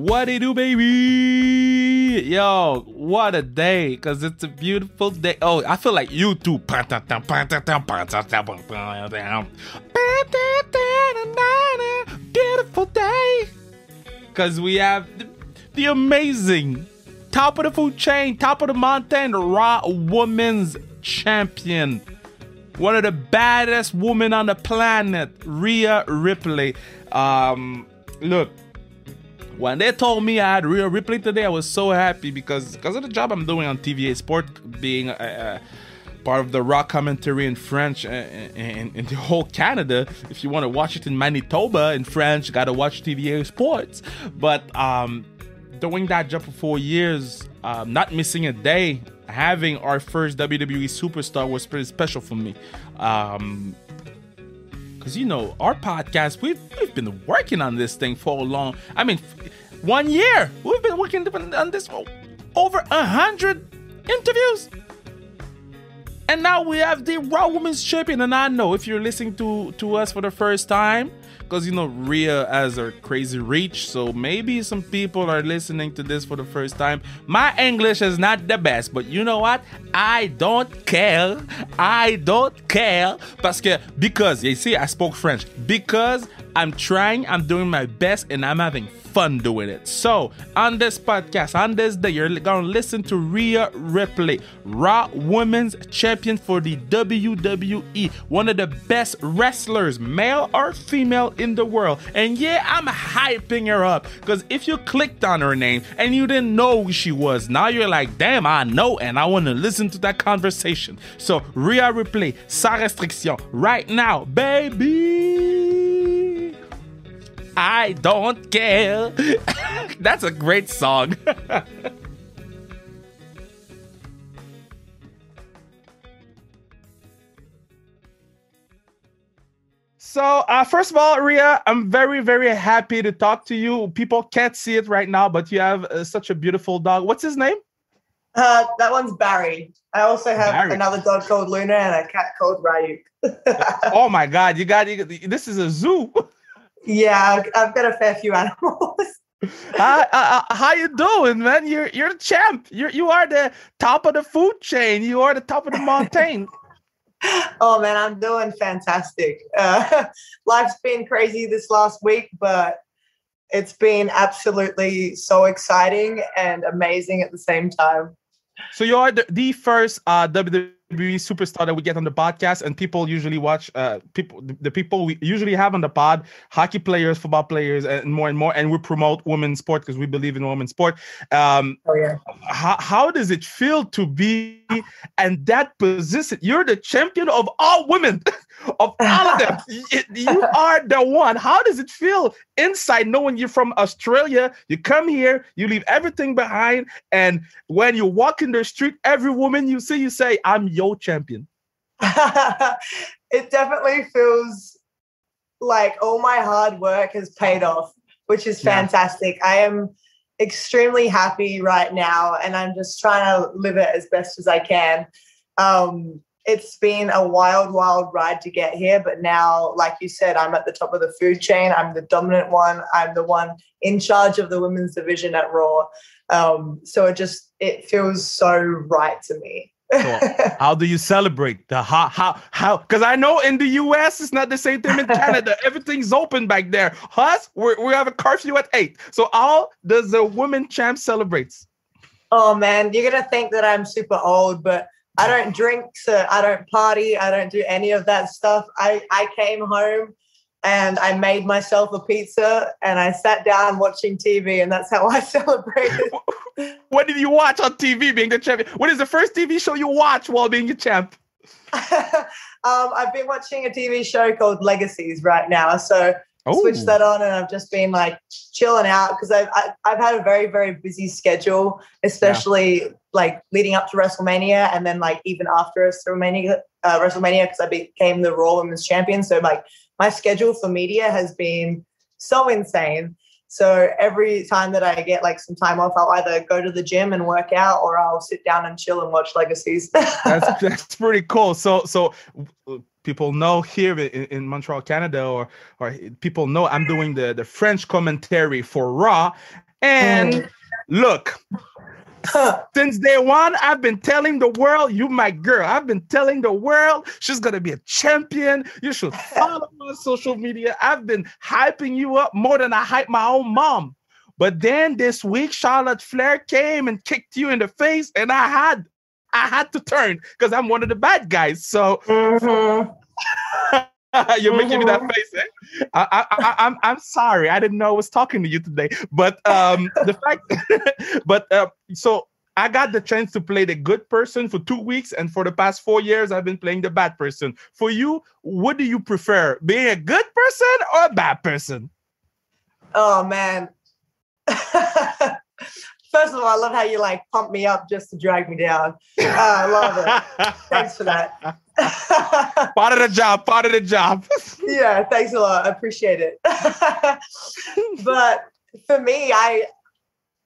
What it do, baby? Yo, what a day, because it's a beautiful day. Oh, I feel like you too. Beautiful day. Because we have the amazing top of the food chain, top of the mountain, Raw Women's Champion. One of the baddest women on the planet, Rhea Ripley. Look, when they told me I had Rhea Ripley today, I was so happy because of the job I'm doing on TVA Sport, being part of the Raw commentary in French in the whole Canada. If you want to watch it in Manitoba in French, you gotta watch TVA Sports. But doing that job for 4 years, not missing a day, having our first WWE superstar was pretty special for me. Because, you know, our podcast, we've been working on this thing for a long... 1 year. We've been working on this for over 100 interviews. And now we have the Raw Women's Champion. And I know if you're listening to us for the first time, because, you know, Rhea has her crazy reach, so maybe some people are listening to this for the first time. My English is not the best, but you know what? I don't care. I don't care. Because, you see, I spoke French. Because I'm trying, I'm doing my best, and I'm having fun doing it. So, on this podcast, on this day, you're going to listen to Rhea Ripley, Raw Women's Champion for the WWE. One of the best wrestlers, male or female, in the world. And yeah, I'm hyping her up, because if you clicked on her name and you didn't know who she was, now you're like, damn, I know, and I want to listen to that conversation. So, Rhea Ripley, sans restriction, right now, baby. I don't care. That's a great song. So, first of all, Rhea, I'm very, very happy to talk to you. People can't see it right now, but you have such a beautiful dog. What's his name? That one's Barry. I also have another dog called Luna and a cat called Ryuk. Oh my God, this is a zoo. Yeah, I've got a fair few animals. How you doing, man? You're the champ. You are the top of the food chain. You are the top of the mountain. Oh man, I'm doing fantastic. Life's been crazy this last week, but it's been absolutely so exciting and amazing at the same time. So you are the first WWE superstar that we get on the podcast, and people usually watch the people we usually have on the pod, hockey players, football players, and more, and we promote women's sport because we believe in women's sport. How does it feel to be in that position? You're the champion of all women, of all of them. You are the one. How does it feel inside knowing you're from Australia? You come here, you leave everything behind, and when you walk in the street, every woman you see, you say, I'm your champion. It definitely feels like all my hard work has paid off, which is fantastic. I am extremely happy right now, and I'm just trying to live it as best as I can. It's been a wild, wild ride to get here, but now, like you said, I'm at the top of the food chain. I'm the dominant one. I'm the one in charge of the women's division at Raw. So it feels so right to me. So how do you celebrate the how? Because I know in the US it's not the same thing in Canada. Everything's open back there. Us, we have a curfew at 8. So how does the women champ celebrates? Oh man, you're gonna think that I'm super old, but I don't drink, so I don't party, I don't do any of that stuff. I came home and I made myself a pizza and I sat down watching TV, and that's how I celebrated. What did you watch on TV being the champion? What is the first TV show you watch while being a champ? I've been watching a TV show called Legacies right now. So switched that on, and I've just been like chilling out because I've had a very, very busy schedule, especially like leading up to WrestleMania, and then like even after WrestleMania because I became the Raw Women's Champion. So like my schedule for media has been so insane. So every time that I get like some time off, I'll either go to the gym and work out, or I'll sit down and chill and watch Legacies. That's pretty cool. So people know here in Montreal, Canada, or people know I'm doing the French commentary for Raw. And look, since day one, I've been telling the world, you my girl. I've been telling the world she's going to be a champion. You should follow her on social media. I've been hyping you up more than I hype my own mom. But then this week, Charlotte Flair came and kicked you in the face, and I had to turn because I'm one of the bad guys. So you're making me that face, eh? I'm sorry. I didn't know I was talking to you today. But so I got the chance to play the good person for 2 weeks, and for the past 4 years, I've been playing the bad person. For you, what do you prefer, being a good person or a bad person? Oh man. First of all, I love how you like pump me up just to drag me down. I love it. Thanks for that. Part of the job. Yeah, thanks a lot. I appreciate it. But for me, I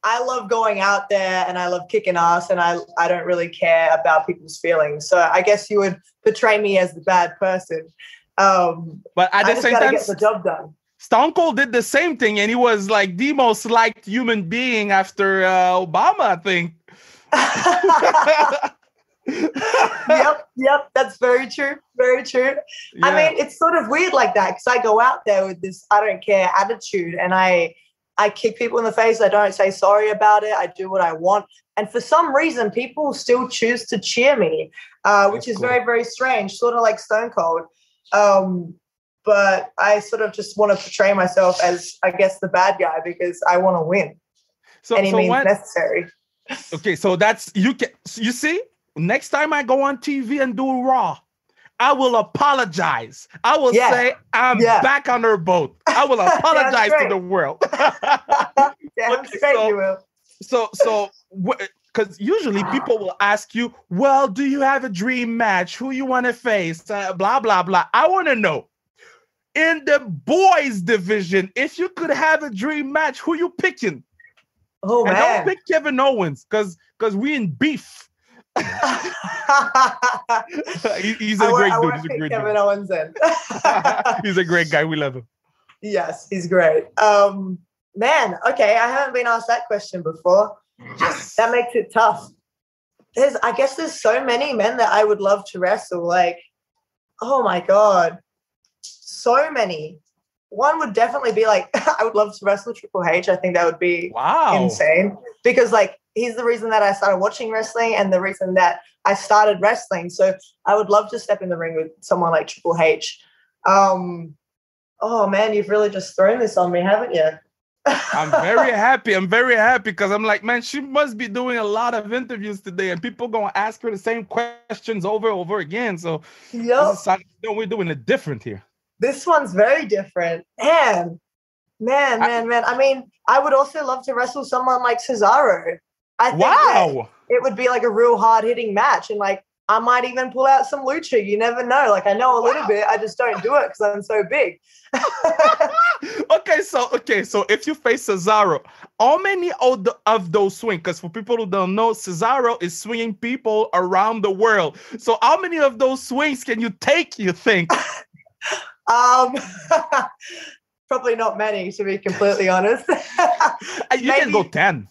love going out there and I love kicking ass, and I don't really care about people's feelings. So I guess you would portray me as the bad person. But at the same time, get the job done. Stone Cold did the same thing, and he was like the most liked human being after Obama, I think. Yep. That's very true. Very true. Yeah. I mean, it's sort of weird like that because I go out there with this I don't care attitude, and I kick people in the face. I don't say sorry about it. I do what I want. And for some reason, people still choose to cheer me, which is cool. Very, very strange, sort of like Stone Cold. But I sort of just want to portray myself as, I guess, the bad guy because I want to win. Any means necessary. Okay, so that's you see, next time I go on TV and do Raw, I will apologize. I will say I'm back on her boat. I will apologize to the world. You will. So because usually people will ask you, well, do you have a dream match? Who you want to face? Blah, blah, blah. I want to know. In the boys division, if you could have a dream match, who you picking? Oh, man. And don't pick Kevin Owens because we in beef. He's a great dude. He's a great Kevin Owens in. He's a great guy. We love him. Yes, he's great. Man, okay, I haven't been asked that question before. That makes it tough. I guess there's so many men that I would love to wrestle. Like, oh my God. So many. One would definitely be like, I would love to wrestle Triple H. I think that would be insane because like he's the reason that I started watching wrestling and the reason that I started wrestling. So I would love to step in the ring with someone like Triple H. Oh man, you've really just thrown this on me, haven't you? I'm very happy. Because I'm like, man, she must be doing a lot of interviews today and people going to ask her the same questions over and over again. So we're doing it different here. This one's very different. Man. I mean, I would also love to wrestle someone like Cesaro. I think it would be like a real hard-hitting match. And like, I might even pull out some lucha. You never know. Like, I know a little bit. I just don't do it because I'm so big. Okay, so if you face Cesaro, how many of those swings? Because for people who don't know, Cesaro is swinging people around the world. So how many of those swings can you take, you think? Probably not many, to be completely honest. You can go 10.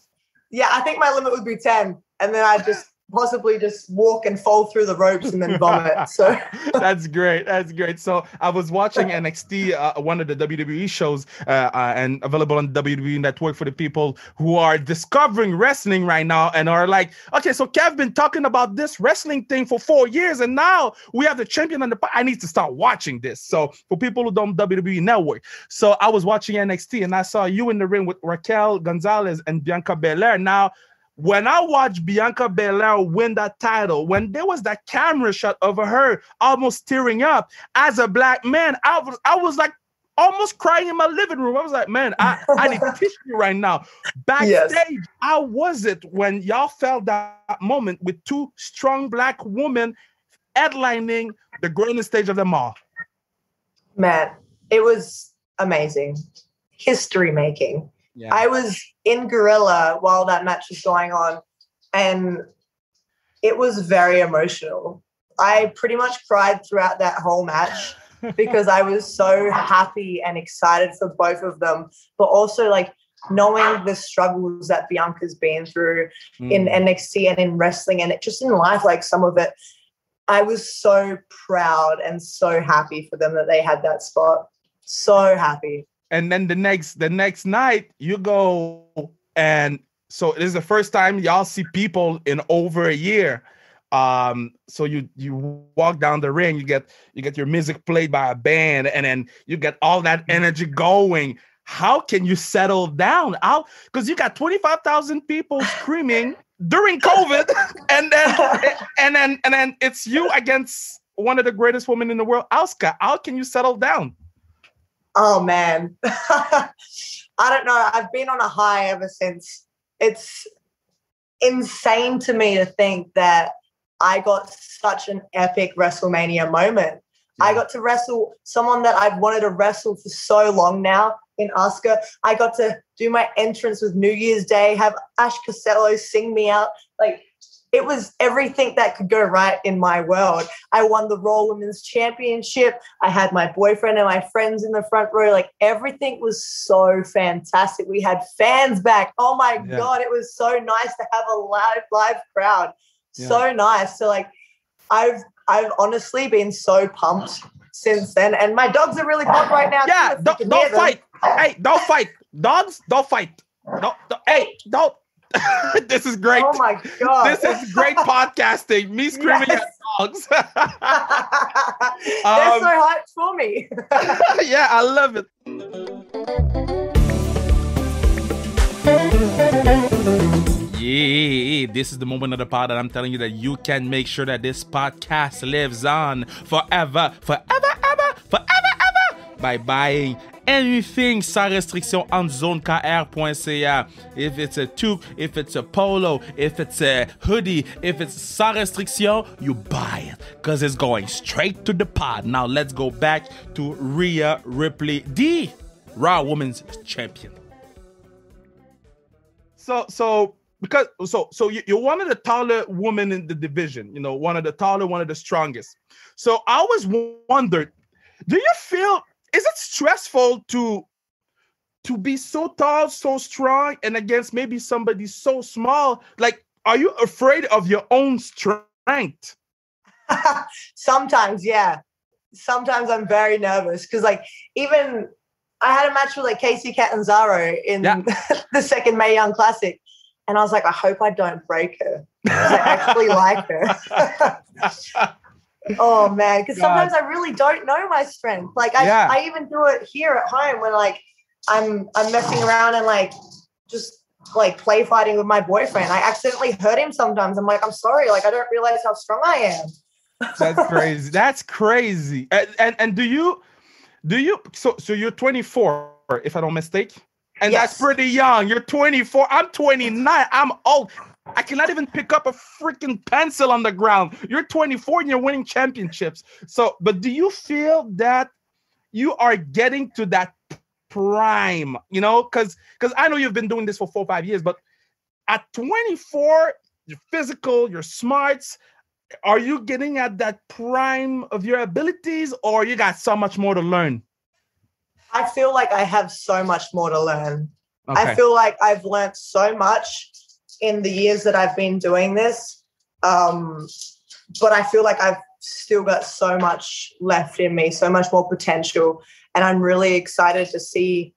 Yeah, I think my limit would be 10, and then I'd just possibly just walk and fall through the ropes and then vomit. So That's great. So I was watching NXT, one of the WWE shows, and available on the WWE Network for the people who are discovering wrestling right now and are like, okay, so Kev been talking about this wrestling thing for 4 years, and now we have the champion on the. I need to start watching this. So for people who don't WWE Network, so I was watching NXT and I saw you in the ring with Raquel Gonzalez and Bianca Belair. Now, when I watched Bianca Belair win that title, when there was that camera shot of her almost tearing up, as a black man, I was like almost crying in my living room. I was like, man, I need tissue right now. Backstage, how was it when y'all felt that moment with two strong black women headlining the greatest stage of them all? Man, it was amazing. History making. Yeah. I was in Gorilla while that match was going on, and it was very emotional. I pretty much cried throughout that whole match because I was so happy and excited for both of them. But also, like, knowing the struggles that Bianca's been through in NXT and in wrestling and just in life, like some of it, I was so proud and so happy for them that they had that spot. So happy. And then the next night you go, and so it is the first time y'all see people in over a year. So you walk down the ring, you get your music played by a band, and then you get all that energy going. How can you settle down? Because you got 25,000 people screaming during COVID, and then it's you against one of the greatest women in the world, Asuka. How can you settle down? Oh man, I don't know. I've been on a high ever since. It's insane to me to think that I got such an epic WrestleMania moment. Yeah. I got to wrestle someone that I've wanted to wrestle for so long now in Asuka. I got to do my entrance with New Year's Day, have Ash Costello sing me out. Like, it was everything that could go right in my world. I won the Raw Women's Championship. I had my boyfriend and my friends in the front row. Like, everything was so fantastic. We had fans back. Oh my God, it was so nice to have a live crowd. Yeah. So nice. So like, I've honestly been so pumped since then, and my dogs are really pumped right now. Yeah, don't fight. Hey, don't fight. Dogs, don't fight. Don't. This is great. Oh my God. This is great podcasting. Me screaming at dogs. They're so hyped for me. Yeah, I love it. Yeah, this is the moment of the pod that I'm telling you that you can make sure that this podcast lives on forever by buying anything sans restriction on zonekr.ca. If it's a toque, if it's a polo, if it's a hoodie, if it's sans restriction, you buy it because it's going straight to the pod. Now let's go back to Rhea Ripley, the Raw Women's Champion. So you're one of the taller women in the division, one of the taller, one of the strongest. So I always wondered, do you feel, is it stressful to be so tall, so strong, and against maybe somebody so small? Like, are you afraid of your own strength? Sometimes, yeah. Sometimes I'm very nervous because, like, even I had a match with like Casey Catanzaro in the second Mae Young Classic, and I was like, I hope I don't break her because I actually like her. Oh man, because sometimes I really don't know my strength. Like I even do it here at home when like I'm messing around and like just like play fighting with my boyfriend. I accidentally hurt him sometimes. I'm like, I'm sorry, like I don't realize how strong I am. That's crazy. That's crazy. And do you so you're 24, if I don't mistake? And that's pretty young. You're 24. I'm 29. I'm old. I cannot even pick up a freaking pencil on the ground. You're 24 and you're winning championships. So, but do you feel that you are getting to that prime, because I know you've been doing this for 4 or 5 years, but at 24, you're physical, you're smart. Are you getting at that prime of your abilities, or you got so much more to learn? I feel like I have so much more to learn. Okay. I feel like I've learned so much in the years that I've been doing this. But I feel like I've still got so much left in me, so much more potential. And I'm really excited to see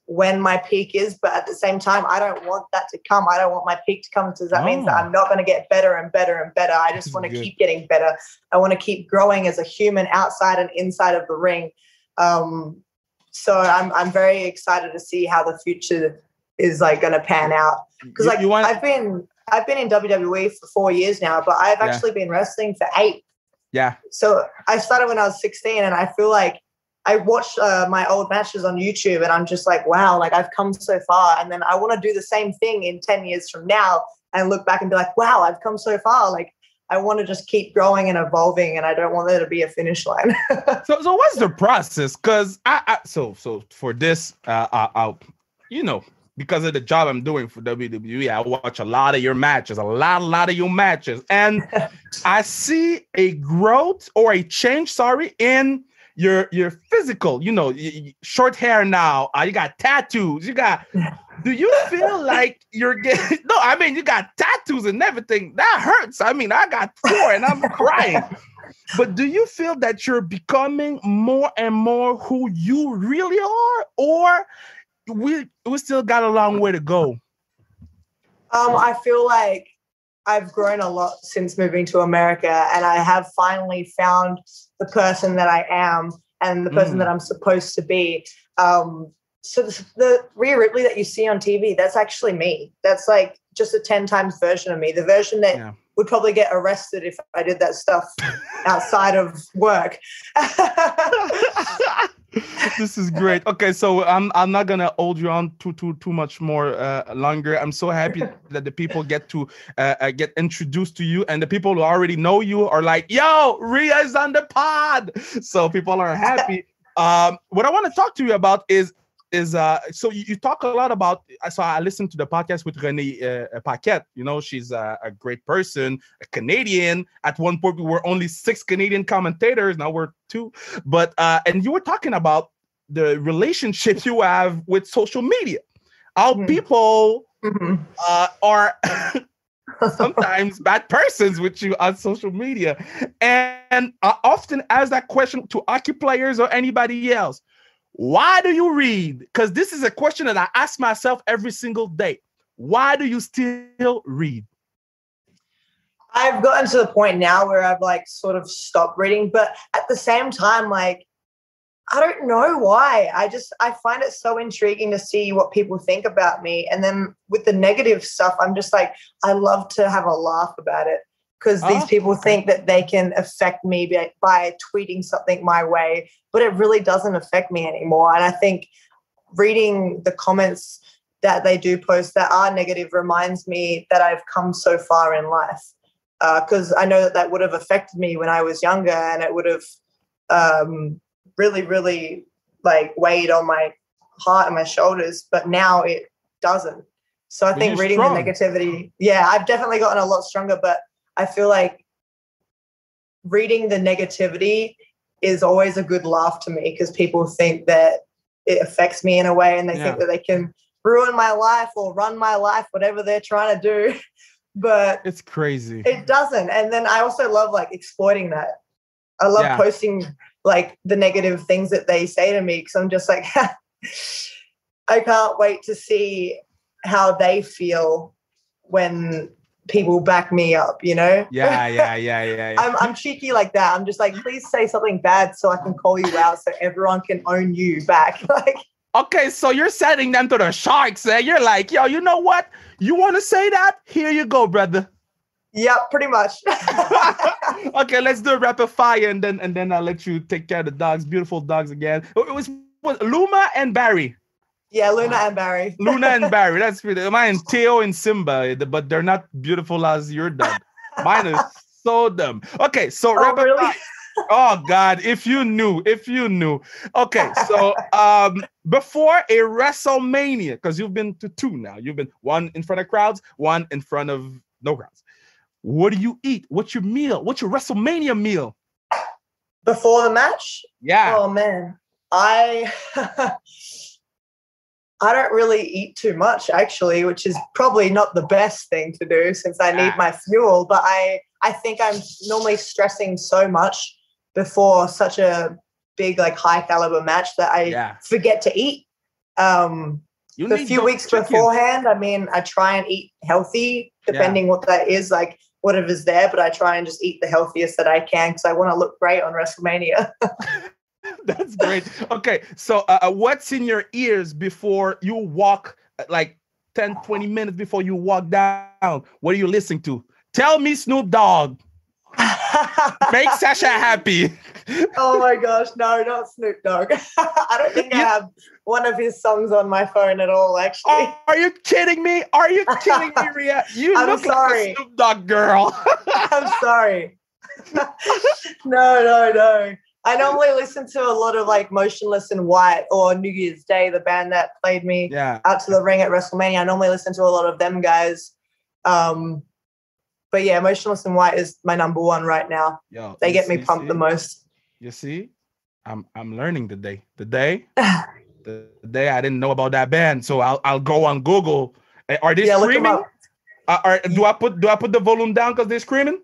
when my peak is. But at the same time, I don't want that to come. I don't want my peak to come because that means that I'm not going to get better and better and better. I just want to keep getting better. I want to keep growing as a human outside and inside of the ring. So I'm very excited to see how the future is like going to pan out. Because like I've been in WWE for 4 years now, but I've actually been wrestling for 8. Yeah. So I started when I was 16, and I feel like I watched my old matches on YouTube, and I'm just like, wow, like I've come so far. And then I want to do the same thing in 10 years from now and look back and be like, wow, I've come so far. Like I want to just keep growing and evolving, and I don't want there to be a finish line. So what's the process? Because so for this, I'll because of the job I'm doing for WWE, I watch a lot of your matches, a lot of your matches, and I see a growth or a change, in you're physical. You know, short hair now. You got tattoos. Do you feel like you're getting? No, I mean you got tattoos and everything. That hurts. I mean, I got 4 and I'm crying. But do you feel that you're becoming more and more who you really are, or we still got a long way to go? I feel like I've grown a lot since moving to America, and I have finally found the person that I am and the person that I'm supposed to be. So the Rhea Ripley that you see on TV, that's actually me. That's like just a 10 times version of me, the version that would probably get arrested if I did that stuff outside of work. This is great. Okay, so I'm not gonna hold you on too much more longer. I'm so happy that the people get to get introduced to you, and the people who already know you are like, "Yo, Rhea is on the pod," so people are happy. What I want to talk to you about is so you talk a lot about. So I listened to the podcast with Renee Paquette. You know, she's a great person, a Canadian. At one point, we were only 6 Canadian commentators. Now we're 2. But and you were talking about the relationship you have with social media. How people are sometimes bad persons with you on social media, and I often ask that question to hockey players or anybody else. Why do you read? Because this is a question that I ask myself every single day. Why do you still read? I've gotten to the point now where I've like sort of stopped reading, but at the same time, like, I don't know why. I find it so intriguing to see what people think about me. And then with the negative stuff, I'm just like, I love to have a laugh about it. Because these people think that they can affect me by tweeting something my way, but it really doesn't affect me anymore. And I think reading the comments that they do post that are negative reminds me that I've come so far in life. Because I know that would have affected me when I was younger, and it would have really, really like weighed on my heart and my shoulders. But now it doesn't. So I think reading the negativity, I've definitely gotten a lot stronger, but I feel like reading the negativity is always a good laugh to me, because people think that it affects me in a way, and they think that they can ruin my life or run my life, whatever they're trying to do. But it's crazy. It doesn't. And then I also love like exploiting that. I love posting like the negative things that they say to me, because I'm just like, I can't wait to see how they feel when people back me up, you know? Yeah. I'm cheeky like that. I'm just like, please say something bad so I can call you out, so everyone can own you back. Like, okay, so you're sending them to the sharks, eh? You're like, yo, you know what? You want to say that? Here you go, brother. Yeah, pretty much. Okay, let's do a rapid fire, and then I'll let you take care of the dogs. Beautiful dogs again. It was Luma and Barry. Yeah, Luna and Barry. Luna and Barry. That's pretty. Mine, Theo and Simba, but they're not beautiful as your dog. Mine is so dumb. Okay, so rapid fire. Oh God, if you knew. Okay, so before a WrestleMania, because you've been to 2 now. You've been 1 in front of crowds, 1 in front of no crowds. What do you eat? What's your meal? What's your WrestleMania meal? Before the match? Yeah. Oh man. I don't really eat too much, actually, which is probably not the best thing to do, since I need my fuel. But I think I'm normally stressing so much before such a big, like, high caliber match that I forget to eat. A few weeks beforehand, I mean, I try and eat healthy, depending what that is, like whatever's there. But I try and just eat the healthiest that I can, because I want to look great on WrestleMania. That's great. Okay, so what's in your ears before you walk, like 10, 20 minutes before you walk down? What are you listening to? Tell me, Snoop Dogg. Make Sasha happy. Oh my gosh, no, not Snoop Dogg. I don't think I have one of his songs on my phone at all, actually. Are you kidding me? Rhea? You look like a Snoop Dogg girl. I'm sorry. No. I normally listen to a lot of like Motionless in White or New Year's Day, the band that played me out to the ring at WrestleMania. I normally listen to a lot of them guys. But yeah, Motionless in White is my number 1 right now. They get me pumped the most. You see? I'm learning today. The day I didn't know about that band, so I'll go on Google. Are they Look them screaming? up. Do I put the volume down because they're screaming?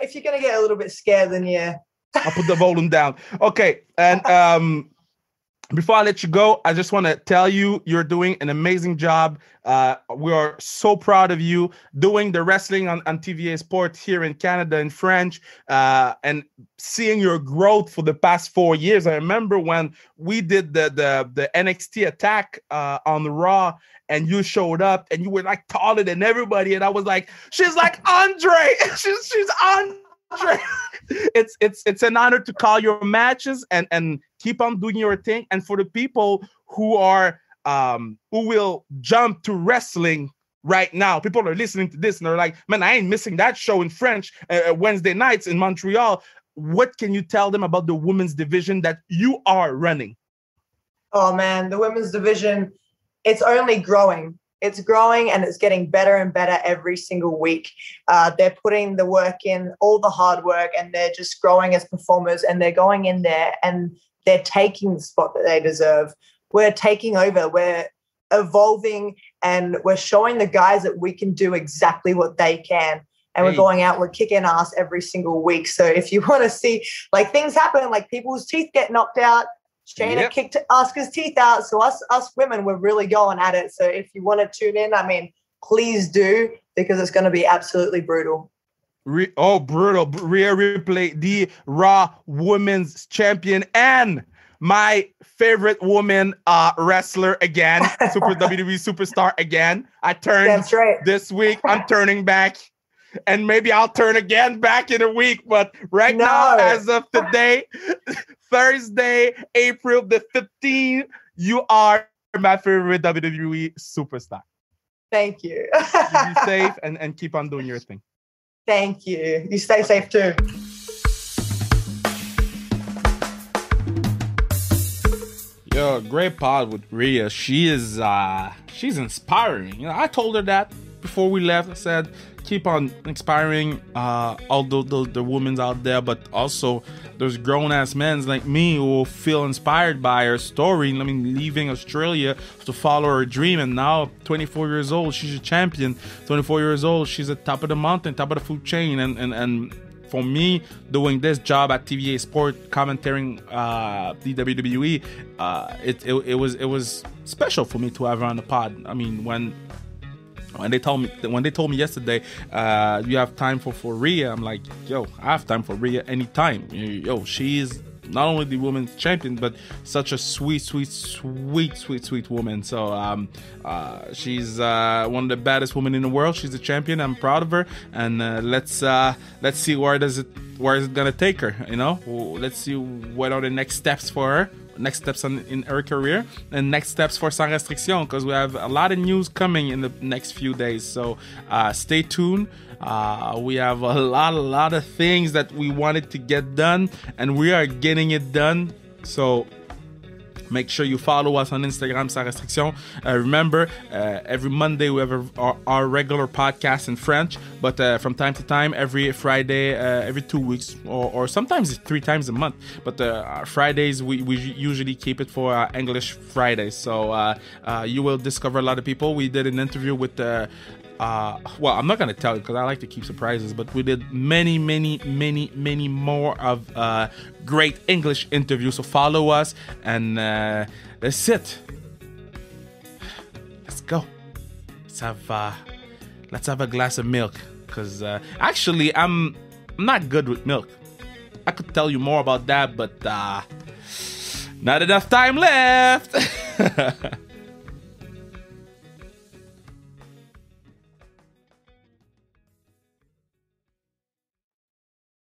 If you're gonna get a little bit scared, then yeah. I'll put the volume down. Okay, and before I let you go, I just want to tell you you're doing an amazing job. We are so proud of you doing the wrestling on TVA Sport here in Canada in French, and seeing your growth for the past 4 years. I remember when we did the NXT attack on the Raw, and you showed up and you were like taller than everybody, and I was like, she's like Andre. she's Andre. It's an honor to call your matches and keep on doing your thing. And for the people who will jump to wrestling right now, people are listening to this and they're like, man, I ain't missing that show in French Wednesday nights in Montreal. What can you tell them about the women's division that you are running? Oh man, the women's division, it's only growing. It's growing and it's getting better and better every single week. They're putting the work in, all the hard work, and they're just growing as performers, and they're going in there and they're taking the spot that they deserve. We're taking over. We're evolving, and we're showing the guys that we can do exactly what they can. And we're going out, we're kicking ass every single week. So if you want to see like things happen, like people's teeth get knocked out, Shayna kicked Asuka's teeth out. So us women, we're really going at it. So if you want to tune in, I mean, please do, because it's going to be absolutely brutal. Brutal. Rhea Ripley, the Raw Women's Champion, and my favorite woman wrestler again, Super WWE Superstar again. I turned this week. I'm turning back. And maybe I'll turn again back in a week. But now, as of today, Thursday, April the 15th, you are my favorite WWE superstar. Thank you. You be safe and keep on doing your thing. Thank you. You stay safe too. Yo, great pod with Rhea. She's inspiring. You know, I told her that before we left. I said, keep on inspiring all the women out there, but also there's grown-ass men like me who will feel inspired by her story. I mean, leaving Australia to follow her dream, and now 24 years old, she's a champion. 24 years old, she's at top of the mountain, top of the food chain, and for me, doing this job at TVA Sport, commentating the WWE, it was special for me to have her on the pod. I mean, when they told me yesterday, you have time for Rhea, I'm like, yo, I have time for Rhea anytime. Yo, she is not only the women's champion, but such a sweet woman. So she's one of the baddest women in the world. She's a champion. I'm proud of her, and let's see where is it gonna take her. You know, let's see what are the next steps for her. Next steps in her career, and next steps for Sans Restriction, because we have a lot of news coming in the next few days. So stay tuned. We have a lot of things that we wanted to get done, and we are getting it done. So make sure you follow us on Instagram, Sans Restriction. Remember, every Monday we have our regular podcast in French, but from time to time, every Friday, every 2 weeks, or sometimes 3 times a month. But Fridays, we usually keep it for English Fridays. So you will discover a lot of people. We did an interview with well, I'm not going to tell you because I like to keep surprises, but we did many more of great English interviews. So follow us, and that's it. Let's go. Let's have a glass of milk, because actually I'm not good with milk. I could tell you more about that, but not enough time left.